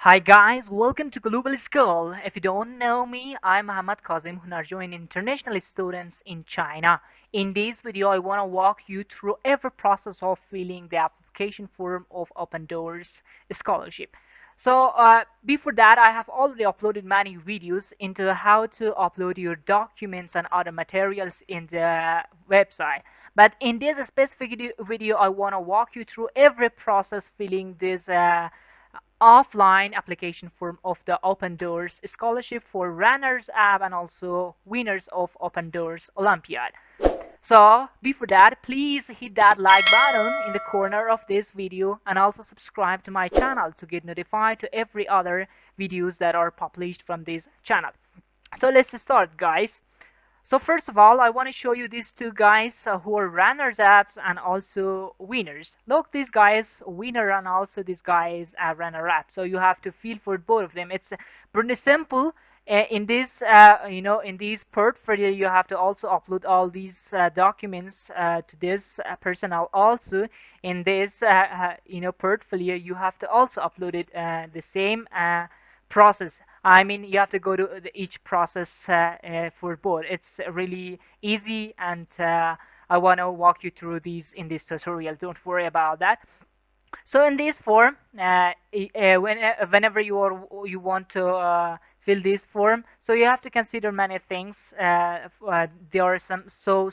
Hi guys, welcome to Global School. If you don't know me, I'm Muhammad Kazim Hunarjo, international students in China. In this video, I want to walk you through every process of filling the application form of Opendoors scholarship. Before that, I have already uploaded many videos into how to upload your documents and other materials in the website. But in this specific video, I want to walk you through every process filling this offline application form of the Open Doors Scholarship for runners up and also winners of Open Doors Olympiad. So before that, please hit that like button in the corner of this video and also subscribe to my channel to get notified to every other videos that are published from this channel. So let's start, guys. So first of all, I want to show you these two guys who are runners-ups and also winners. Look, this guy is winner and also this guy is a runner-up. So you have to feel for both of them. It's pretty simple. In this, in this portfolio, you have to also upload all these documents to this personnel. Also, in this, portfolio, you have to also upload it the same process. I mean, you have to go to each process for both. It's really easy, and I want to walk you through these in this tutorial. Don't worry about that. So in this form, whenever you want to fill this form, so you have to consider many things. There are some so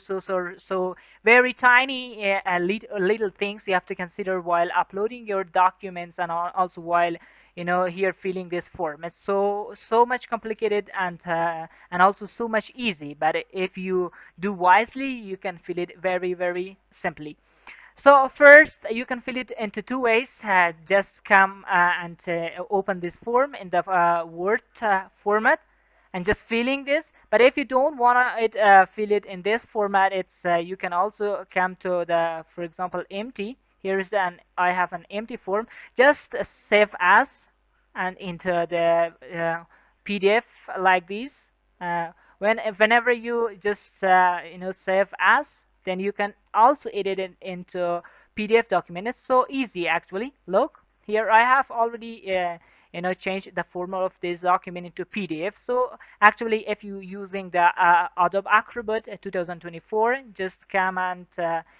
very tiny little things you have to consider while uploading your documents and also while here filling this form. It's so much complicated and also so much easy. But if you do wisely, you can fill it very simply. So first, you can fill it into two ways. Just come and open this form in the Word format and just filling this. But if you don't want to fill it in this format, it's you can also come to the, for example, empty. Here's I have an empty form. Just save as and into the PDF like this. Whenever you just save as, then you can also edit it into PDF document. It's so easy actually. Look here, I have already changed the format of this document into PDF. So actually, if you using the Adobe Acrobat 2024, just come and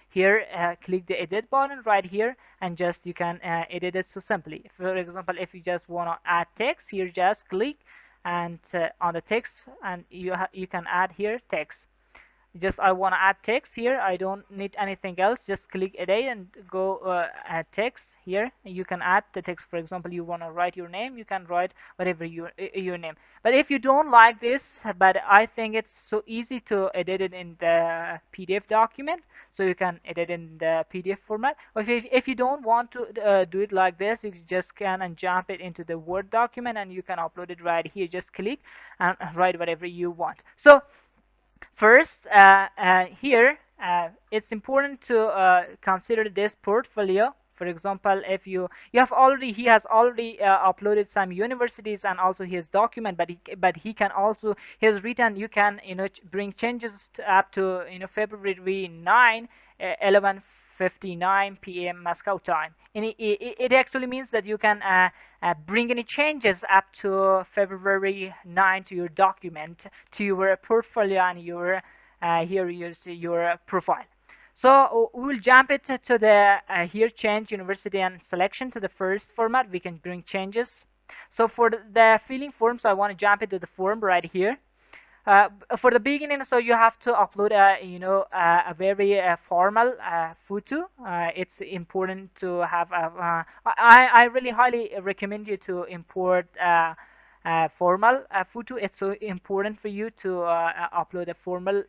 here click the edit button right here, and just you can edit it so simply. For example, if you just want to add text here, just click and on the text, and you can add here text. Just I want to add text here. I don't need anything else. Just click edit and go add text here. You can add the text. For example, you want to write your name, you can write whatever your name. But if you don't like this, but I think it's so easy to edit it in the PDF document, so you can edit in the PDF format. Or if you don't want to do it like this, you just can and jump it into the Word document, and you can upload it right here. Just click and write whatever you want. So first, here, it's important to consider this portfolio. For example, if you have already he has already uploaded some universities and also his document, but he can also he has written you can bring changes up to February 9, 11:59 p.m. Moscow time. And it actually means that you can bring any changes up to February 9 to your document, to your portfolio and your here your profile. So we will jump it to the here change university and selection to the first format. We can bring changes. So for the filling forms, I want to jump it to the form right here. For the beginning, so you have to upload a very formal photo. It's important to have I really highly recommend you to import formal photo. It's so important for you to upload a formal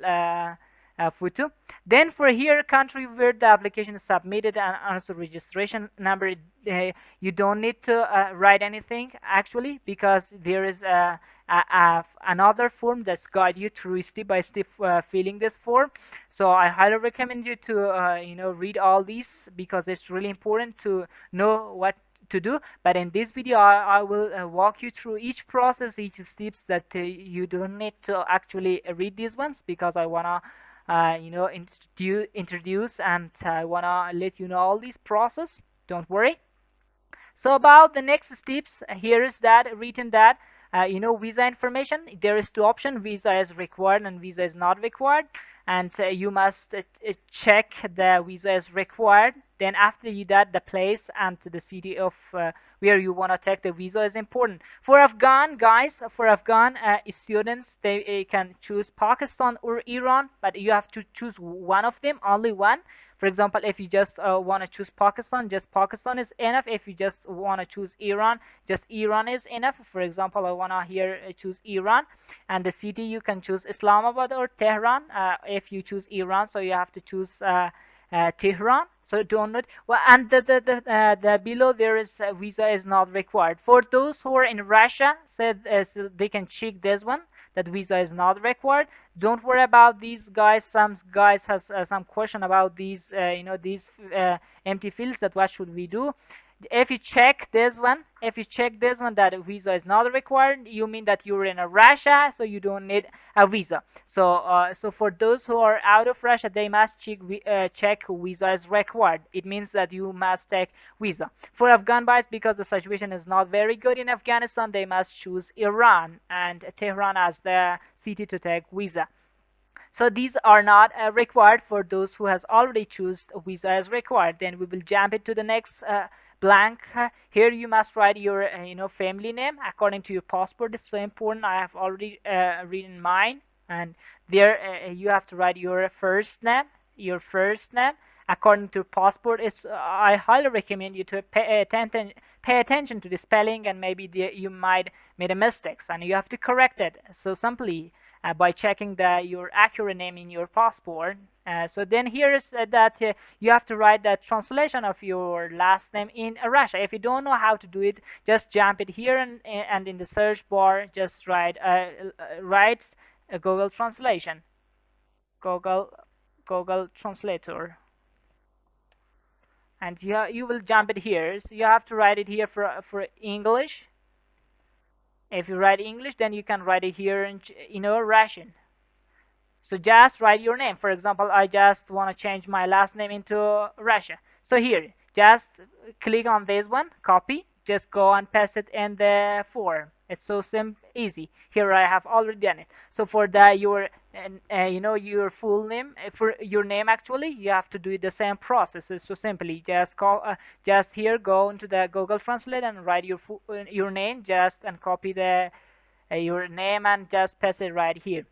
photo. Then for here, country where the application is submitted and also registration number, you don't need to write anything actually, because there is another form that's guide you through step by step filling this form. So I highly recommend you to read all these, because it's really important to know what to do. But in this video, I will walk you through each process, each steps that you don't need to actually read these ones, because I wanna introduce and I wanna let you know all these process. Don't worry. So about the next steps, here is that written that visa information. There is two options: visa is required and visa is not required. And you must check the visa is required. Then after you that, the place and the city of where you want to take the visa is important. For Afghan guys, for Afghan students, they can choose Pakistan or Iran, but you have to choose one of them, only one. For example, if you just want to choose Pakistan, just Pakistan is enough. If you just want to choose Iran, just Iran is enough. For example, I want to here choose Iran, and the city you can choose Islamabad or Tehran. If you choose Iran, so you have to choose Tehran. So don't note. Well, and the below there is visa is not required for those who are in Russia. Said so they can check this one, that visa is not required. Don't worry about these guys. Some guys has some question about these these empty fields, that what should we do. If you check this one that a visa is not required, you mean that you're in a Russia, so you don't need a visa. So for those who are out of Russia, they must check visa is required. It means that you must take visa. For Afghan guys, because the situation is not very good in Afghanistan, they must choose Iran and Tehran as the city to take visa. So these are not required for those who has already choose visa as required. Then we will jump into the next blank. Here you must write your family name according to your passport. It's so important. I have already written mine, and there you have to write your first name. Your first name according to passport is. I highly recommend you to pay attention to the spelling, and maybe you might made a mistakes and you have to correct it. So simply by checking your accurate name in your passport. So then here is that you have to write the translation of your last name in Russia. If you don't know how to do it, just jump it here, and in the search bar just write Google Translation, Google Google Translator, and you will jump it here. So you have to write it here for English. If you write English, then you can write it here in Russian. So just write your name. For example, I just want to change my last name into Russia. So here, just click on this one, copy, just go and paste it in the form. It's so easy. Here I have already done it. So for your full name, for your name actually, you have to do the same process. So simply just here go into the Google Translate and write your name, just and copy your name and just paste it right here.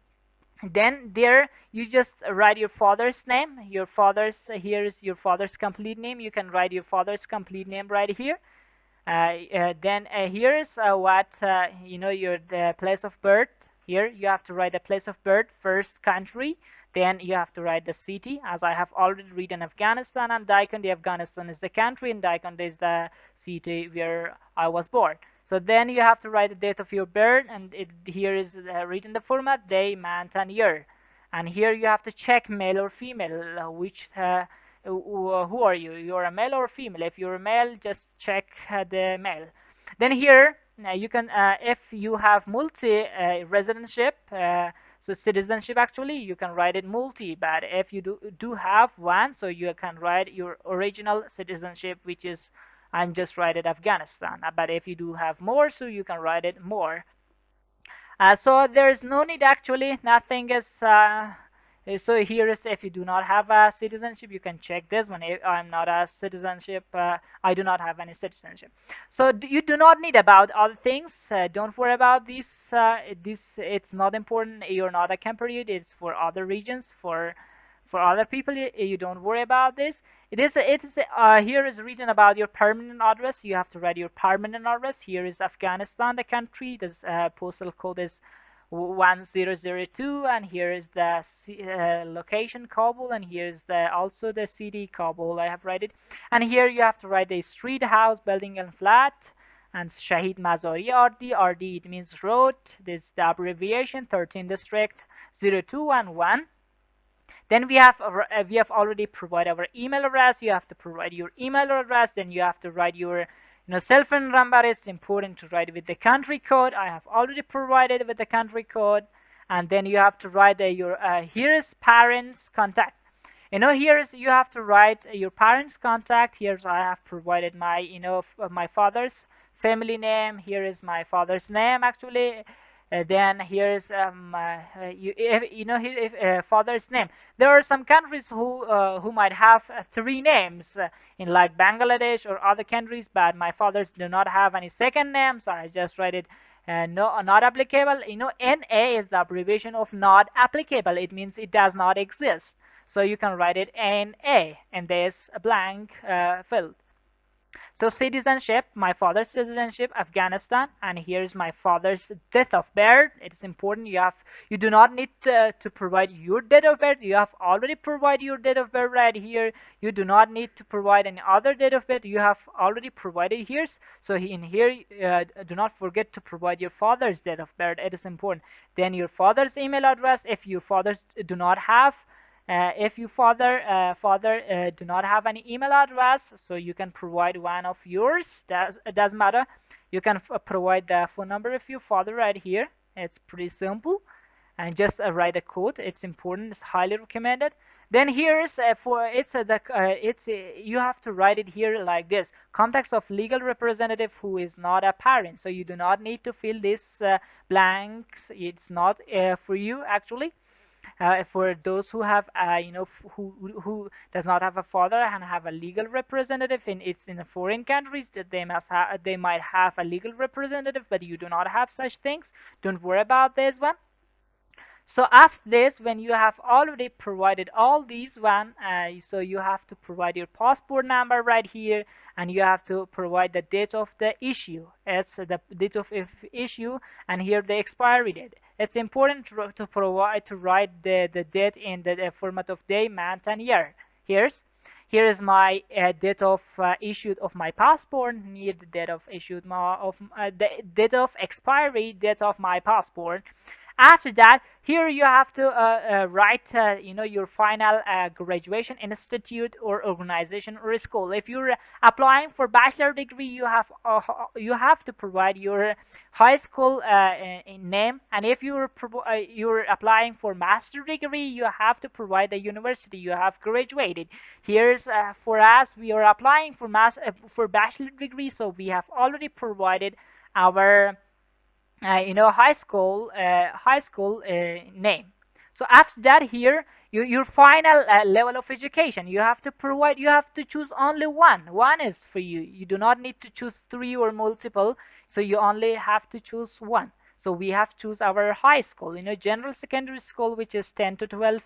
Then there you just write your father's name. Your father's here is your father's complete name. You can write your father's complete name right here. Then here is what your the place of birth. Here you have to write the place of birth, first country. Then you have to write the city, as I have already written Afghanistan, and Daikon. The Afghanistan is the country, and Daikon is the city where I was born. So then you have to write the date of your birth, and here is written the format: day, month, and year. And here you have to check male or female, which who are you? You're a male or a female? If you're a male, just check the male. Then here you can, if you have multi residentship, so citizenship actually, you can write it multi. But if you do have one, so you can write your original citizenship, which is I'm just write it Afghanistan. But if you do have more, so you can write it more. So there is no need actually. Nothing is. So here is, if you do not have a citizenship, you can check this one. I'm not a citizenship. I do not have any citizenship. So you do not need about other things. Don't worry about this. This it's not important. You're not a compatriot. It's for other regions. For other people, you don't worry about this. It is here is written about your permanent address. You have to write your permanent address. Here is Afghanistan, the country. This postal code is 1002, and here is the location Kabul, and here is also the city Kabul. I have write it, and here you have to write the street, house, building, and flat, and Shahid Mazari RD. RD it means road. This is the abbreviation. 13 district, 02 and 1. Then we have already provided our email address. You have to provide your email address. Then you have to write your cell phone number. It's important to write with the country code. I have already provided with the country code. And then you have to write your here is parents contact. Here's you have to write your parents' contact. Here's I have provided my, my father's family name. Here is my father's name actually. Then here's if, father's name. There are some countries who might have three names in like Bangladesh or other countries, but my fathers do not have any second name, so I just write it no, not applicable. NA is the abbreviation of not applicable. It means it does not exist. So you can write it NA, and there's a blank field. So citizenship, my father's citizenship, Afghanistan, and here's my father's date of birth. It's important. You do not need to provide your date of birth. You have already provided your date of birth right here. You do not need to provide any other date of birth. You have already provided here. So in here, do not forget to provide your father's date of birth. It is important. Then your father's email address. If your fathers do not have if your father do not have any email address, so you can provide one of yours. It doesn't matter. You can provide the phone number of your father right here. It's pretty simple, and just write a code. It's important. It's highly recommended. Then here's for it's the it's you have to write it here like this: context of legal representative who is not a parent. So you do not need to fill this blanks. It's not for you actually. For those who have who does not have a father and have a legal representative in the foreign countries, that they might have a legal representative, but you do not have such things. Don't worry about this one. So after this, when you have already provided all these one, so you have to provide your passport number right here, and you have to provide the date of the issue. It's the date of issue, and here the expiry date. It's important to write the date in the format of day, month, and year. Here is my date of issue of my passport. Need the date of issue of the date of expiry date of my passport. After that, here you have to write your final graduation institute or organization or school. If you're applying for bachelor degree, you have to provide your high school name, and if you're applying for master degree, you have to provide the university you have graduated. Here's for us, we are applying for bachelor degree, so we have already provided our high school name. So after that, here your final level of education, you have to choose only one is for you. You do not need to choose three or multiple, so you only have to choose one. So we have to choose our high school, general secondary school, which is 10 to 12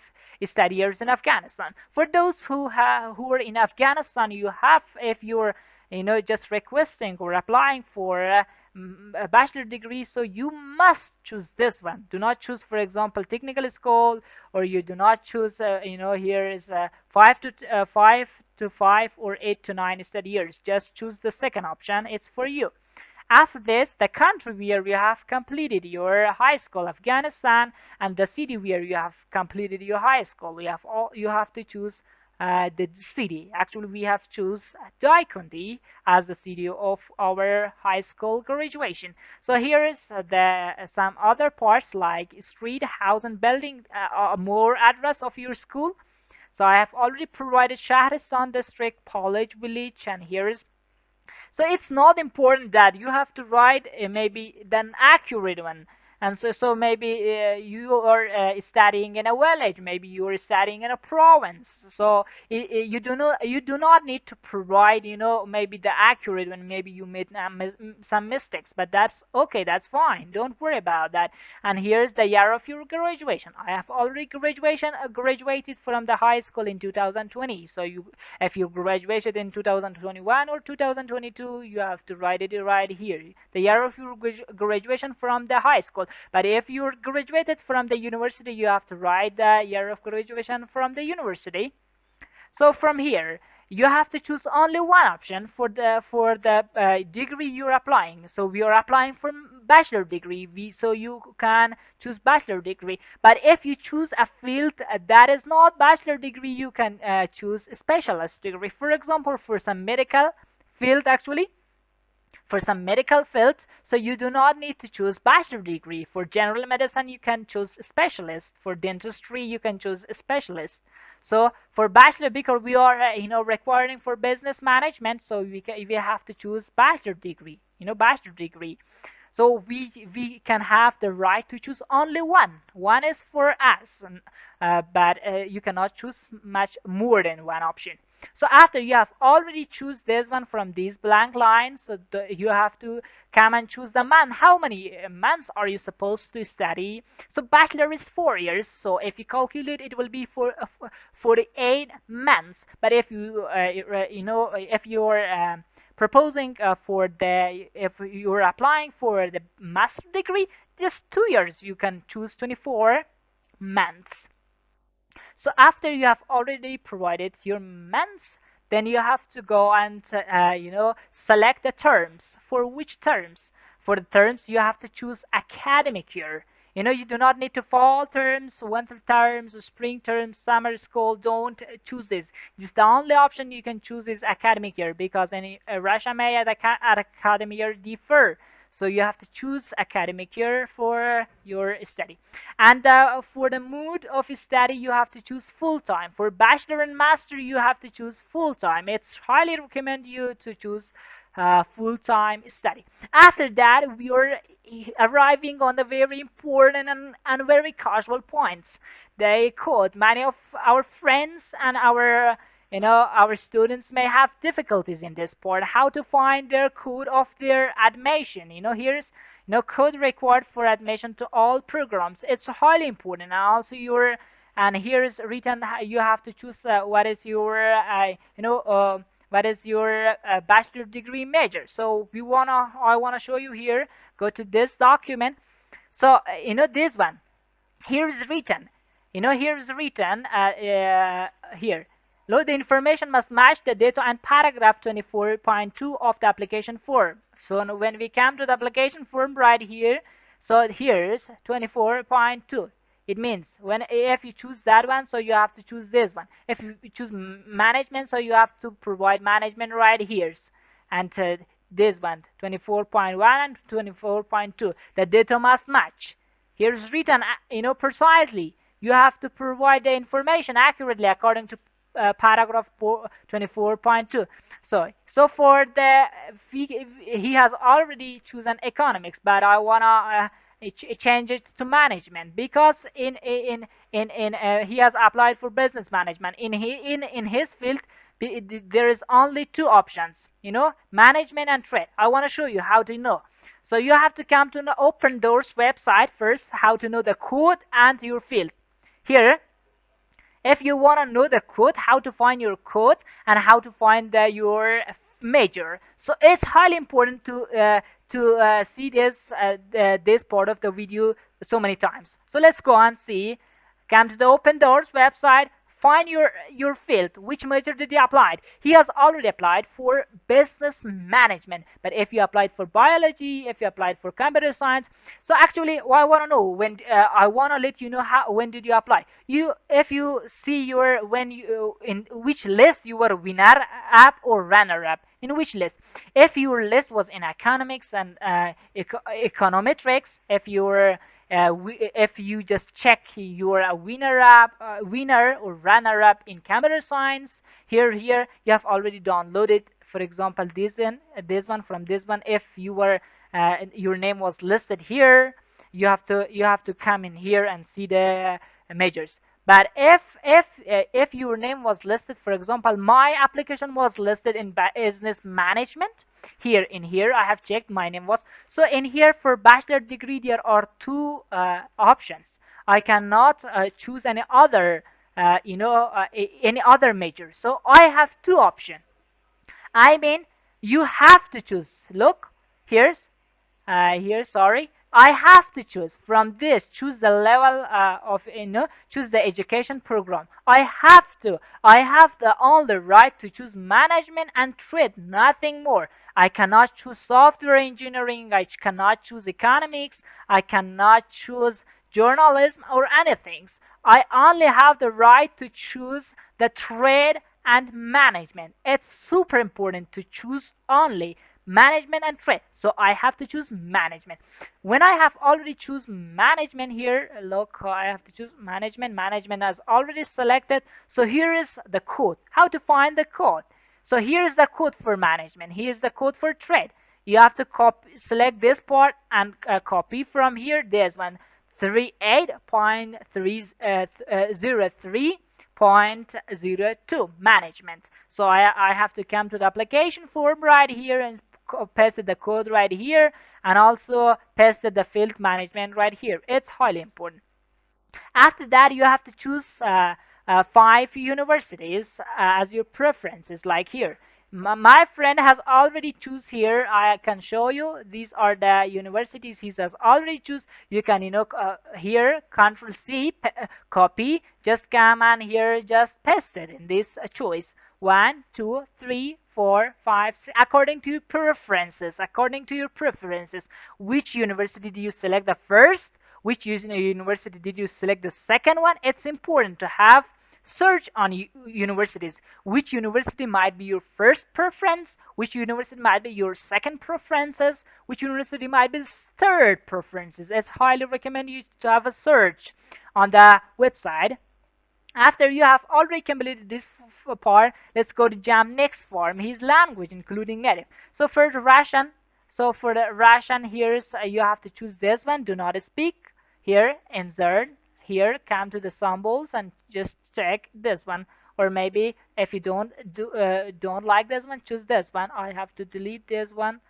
study years in Afghanistan. For those who are in Afghanistan, you have, if you're just requesting or applying for a bachelor degree, so you must choose this one. Do not choose, for example, technical school, or you do not choose here is 5 or 8 to 9 study years. Just choose the second option. It's for you. After this, the country where you have completed your high school, Afghanistan, and the city where you have completed your high school. You have to choose the city. Actually, we have choose Daikundi as the city of our high school graduation. So here is the some other parts like street, house, and building, more address of your school. So I have already provided Shahristan district, College village, and here is, so it's not important that you have to write maybe an accurate one. And so maybe you are studying in a village, maybe you are studying in a province. So you do not need to provide maybe the accurate one. Maybe you made some mistakes, but that's okay. That's fine. Don't worry about that. And here's the year of your graduation. I have already graduated from the high school in 2020. So if you graduated in 2021 or 2022, you have to write it right here, the year of your graduation from the high school. But if you graduated from the university, you have to write the year of graduation from the university. So from here, you have to choose only one option for the degree you're applying. So we are applying for bachelor degree, so you can choose bachelor degree. But if you choose a field that is not bachelor degree, you can choose a specialist degree. For example, for some medical field, actually, For some medical fields, so you do not need to choose bachelor degree. For general medicine, you can choose specialist. For dentistry, you can choose specialist. So for bachelor, because we are requiring for business management, so we have to choose bachelor degree. Bachelor degree. So we can have the right to choose only one. One is for us, but you cannot choose much more than one option. So after you have already choose this one from these blank lines, so you have to come and choose the month. How many months are you supposed to study? So bachelor is 4 years. So if you calculate, it will be for 48 months. But if if you're proposing for the if you're applying for the master degree, just 2 years, you can choose 24 months. So after you have already provided your months, then you have to go and select the terms. For which terms? For the terms, you have to choose academic year. You do not need to fall terms, winter terms, spring terms, summer school. Don't choose this. Just the only option you can choose is academic year, because any resume at academic year differ. So you have to choose academic year for your study. And for the mode of study, you have to choose full time. For bachelor and master, you have to choose full time. It's highly recommend you to choose full time study. After that, we are arriving on the very important and very casual points. They code. Many of our friends and our students may have difficulties in this part. How to find their code of their admission. Here's code required for admission to all programs. It's highly important. And also and here is written. You have to choose what is your what is your bachelor degree major. So I wanna show you here. Go to this document. So this one here is written. Here is written here. Load the information must match the data and paragraph 24.2 of the application form. So when we come to the application form right here, so here's 24.2. It means if you choose that one, so you have to choose this one. If you choose management, so you have to provide management right here. And this one, 24.1 and 24.2. The data must match. Here is written, precisely. You have to provide the information accurately according to paragraph 24.2. So for the he has already chosen economics, but I wanna change it to management, because he has applied for business management. In his field, there is only two options, management and trade. I want to show you how to know. So you have to come to the Opendoors website first, how to know the code and your field. Here, if you want to know the code, how to find your code and how to find your major. So it's highly important to see this part of the video so many times. So let's go and see. Come to the Opendoors website. Find your field. Which major did he apply? He has already applied for business management. But if you applied for biology, if you applied for computer science, so actually, I want to know when. I want to let you know when did you apply. If you see in which list you were winner up or runner up. In which list? If your list was in economics and econometrics, if you just check you're a winner or runner up in computer science, here you have already downloaded, for example, this one from this one. If your name was listed here, you have to come in here and see the majors. But if your name was listed, for example, my application was listed in business management. Here I have checked my name was. So in here for bachelor degree, there are two options. I cannot choose any other major. So I have two options. I mean, you have to choose. Look, here, sorry. I have to choose from this. Choose the level choose the education program. I have the only right to choose management and trade, nothing more. I cannot choose software engineering. I cannot choose economics. I cannot choose journalism or anything. I only have the right to choose the trade and management. It's super important to choose only management and trade. So I have to choose management. When I have already choose management here, look, I have to choose management. Management has already selected. So here is the code. How to find the code? So here is the code for management. Here is the code for trade. You have to copy, select this part and copy from here. There's one 38.03.02 management. So I have to come to the application form right here and paste the code right here, and also paste the field management right here. It's highly important. After that, you have to choose 5 universities as your preferences, like here. My friend has already choose here. I can show you. These are the universities he has already choose. You can, here, Control C, copy. Just come and here, just paste it in this choice. 1, 2, 3, 4, 5, 6. According to your preferences, which university do you select the first? Which university did you select the second one? It's important to have search on universities. Which university might be your first preference? Which university might be your second preferences? Which university might be third preferences? It's highly recommend you to have a search on the website. After you have already completed this part, let's go to jam next form. His language, including native. So for the Russian, here's you have to choose this one. Do not speak. Here, insert. Here, come to the symbols and just check this one. Or maybe if you don't like this one, choose this one. I have to delete this one.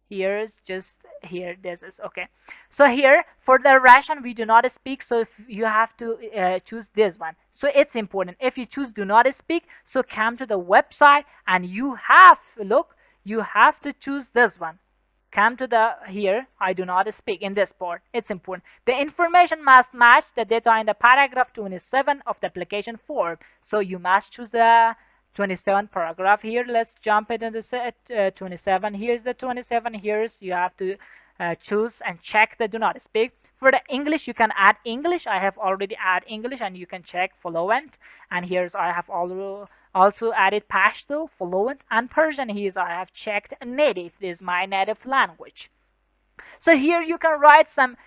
Here's just here, this is okay. So here for the Russian we do not speak, so if you have to choose this one. So it's important. If you choose do not speak, so come to the website and you have, look, you have to choose this one. Come to the here, I do not speak in this part. It's important. The information must match the data in the paragraph 27 of the application form. So you must choose the 27 paragraph here. Let's jump into the 27. Here's the 27. Here's you have to choose and check the do not speak. For the English, you can add English. I have already add English, and you can check fluent. And here's I have also added Pashto, fluent, and Persian. Here's I have checked native. This is my native language. So here you can write some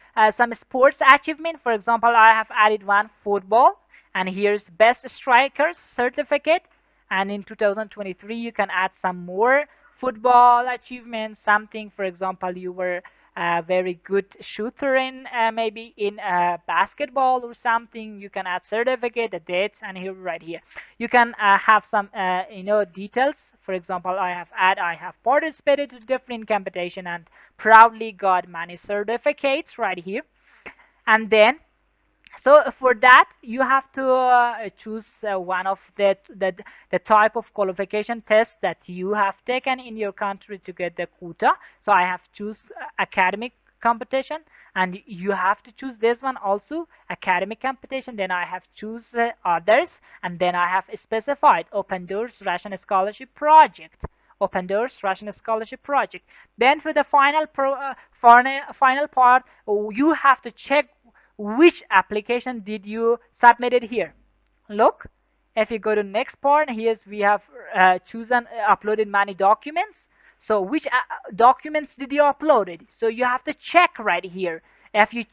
sports achievement. For example, I have added one football, and here's best strikers certificate. And in 2023, you can add some more football achievements. Something, for example, you were a very good shooter in maybe in basketball or something. You can add certificate, the dates, and here right here you can have some details. For example, I have participated in different competition and proudly got many certificates right here. And then so for that you have to choose one of the type of qualification test that you have taken in your country to get the quota. So I have choose academic competition, and you have to choose this one also, academic competition. Then I have choose others, and then I have specified Opendoors Russian Scholarship Project. Opendoors Russian Scholarship Project. Then for the final part, you have to check which application did you submitted here. Look, if you go to next part, here's we have chosen uploaded many documents. So which documents did you uploaded? So you have to check right here. If you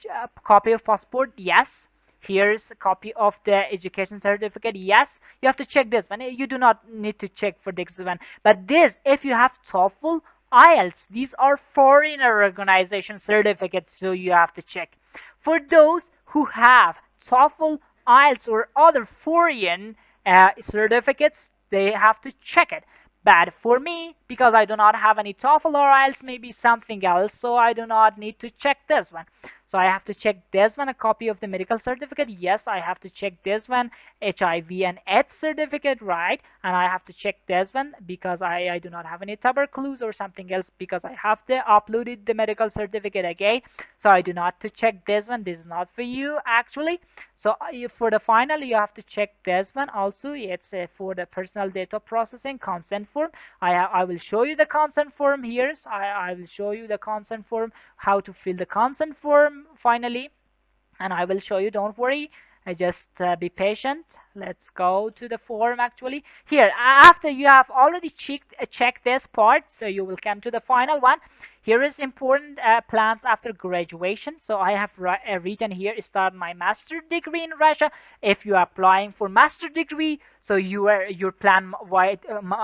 copy of passport, yes. Here's a copy of the education certificate, yes. You have to check this one. You do not need to check for this one. But this, if you have TOEFL, IELTS, these are foreign organization certificates, so you have to check. For those who have TOEFL, IELTS, or other foreign certificates, they have to check it. But for me, because I do not have any TOEFL or IELTS, maybe something else, so I do not need to check this one. So I have to check this one, a copy of the medical certificate. Yes, I have to check this one, HIV and AIDS certificate, right? And I have to check this one because I do not have any tuberculosis or something else, because I have to uploaded the medical certificate again. So I do not to check this one. This is not for you actually. So for the final, you have to check this one also. It's for the personal data processing consent form. I will show you the consent form here. So I will show you the consent form, how to fill the consent form finally, and I will show you. Don't worry. Just be patient. Let's go to the form actually. Here, after you have already checked this part, so you will come to the final one. Here is important plans after graduation. So I have written here, start my master degree in Russia. If you are applying for master degree, so your plan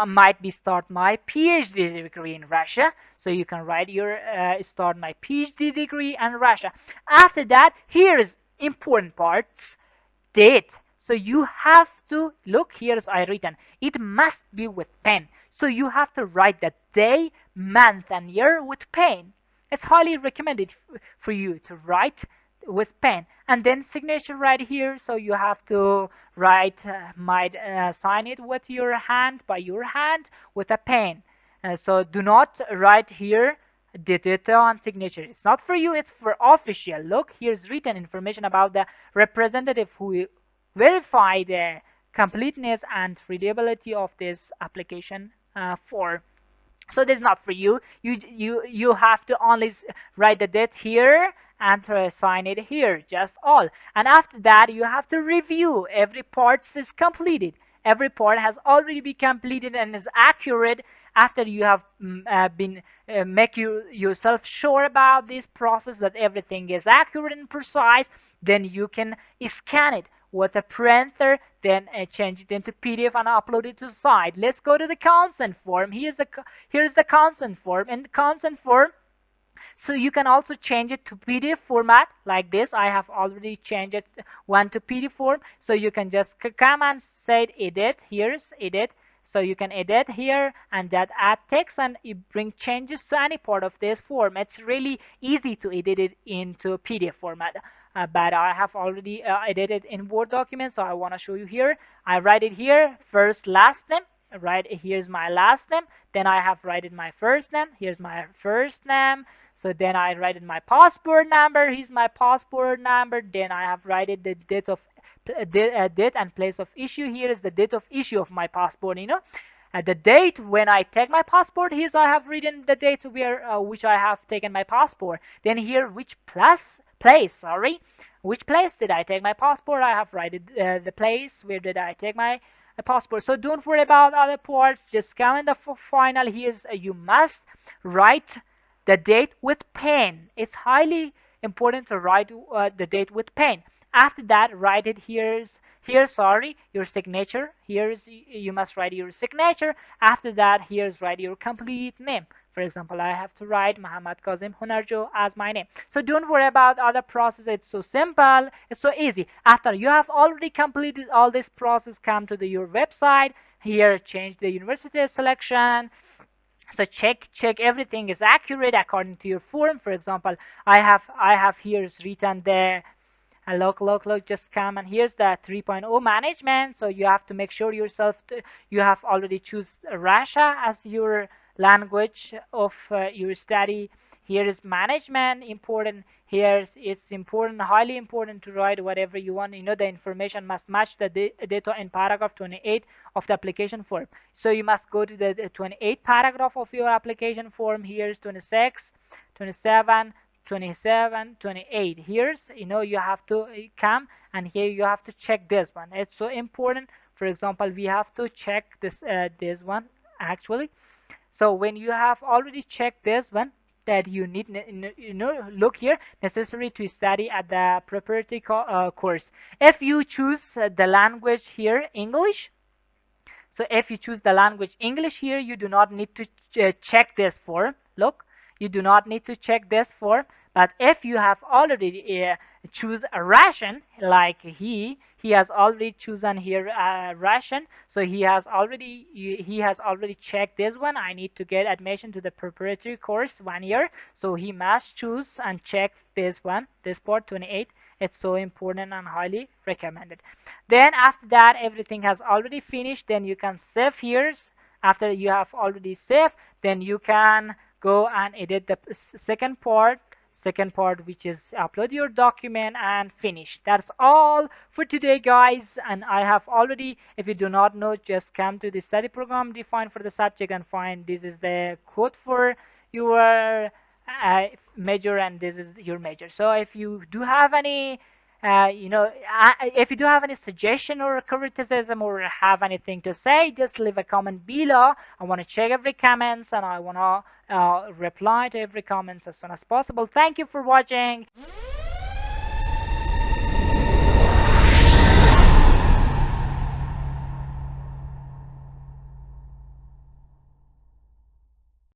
might be start my PhD degree in Russia. So you can write your start my PhD degree in Russia. After that, here is important parts, date. So you have to look, here's I written, it must be with pen. So you have to write the day, month and year with pen. It's highly recommended for you to write with pen. And then signature right here, so you have to write, might sign it with your hand, by your hand, with a pen. So do not write here the data on signature. It's not for you, it's for official. Look, here's written information about the representative who verify the completeness and reliability of this application form. So this is not for you. You have to only write the date here and sign it here, just all. And after that, you have to review every part is completed. Every part has already been completed and is accurate. After you have been make yourself sure about this process, that everything is accurate and precise, then you can scan it with a printer, then change it into PDF and upload it to the site. Let's go to the consent form. Here's the consent form. In the consent form, so you can also change it to PDF format like this. I have already changed it one to PDF form. So you can just come and say edit. Here's edit. So you can edit here and that add text and you bring changes to any part of this form. It's really easy to edit it into PDF format. But I have already edited in Word document, so I want to show you here. I write it here, first, last name. Right, here's my last name. Then I have written my first name. Here's my first name. So then I write in my passport number. Here's my passport number. Then I have written the date and place of issue. Here is the date of issue of my passport. At the date when I take my passport. Here I have written the date where which I have taken my passport. Then here which which place did I take my passport? I have written the place where did I take my passport. So don't worry about other parts. Just come in the final. Here's you must write the date with pen. It's highly important to write the date with pen. After that, write it your signature. Here's you must write your signature. After that, here's write your complete name. For example, I have to write Muhammad Kazim Hunarjo as my name. So don't worry about other process. It's so simple. It's so easy. After you have already completed all this process, come to your website. Here, change the university selection. So check everything is accurate according to your form. For example, I have here is written the look, just come and here's the 3.0 management. So you have to make sure you have already choose Russia as your language of your study. Here is management important. Here's it's important, highly important to write whatever you want. The information must match the data in paragraph 28 of the application form. So you must go to the 28th paragraph of your application form. Here's 26, 27, 27, 28. Here's you have to come and here you have to check this one. It's so important. For example, we have to check this one actually. So when you have already checked this one, that you need look here, necessary to study at the preparatory course. If you choose the language here English, so if you choose the language English here, you do not need to check this form. Look, you do not need to check this form. But if you have already choose a Russian, like he has already chosen here Russian, so he has already checked this one. I need to get admission to the preparatory course 1 year, so he must choose and check this one, this part 28. It's so important and highly recommended. Then after that, everything has already finished. Then you can save here. After you have already saved, then you can go and edit the second part, which is upload your document and finish. That's all for today, guys. And I have already, if you do not know, just come to the study program defined for the subject and find this is the code for your major and this is your major. So if you do have any If you do have any suggestion or criticism or have anything to say, just leave a comment below. I want to check every comments and I want to reply to every comments as soon as possible. Thank you for watching.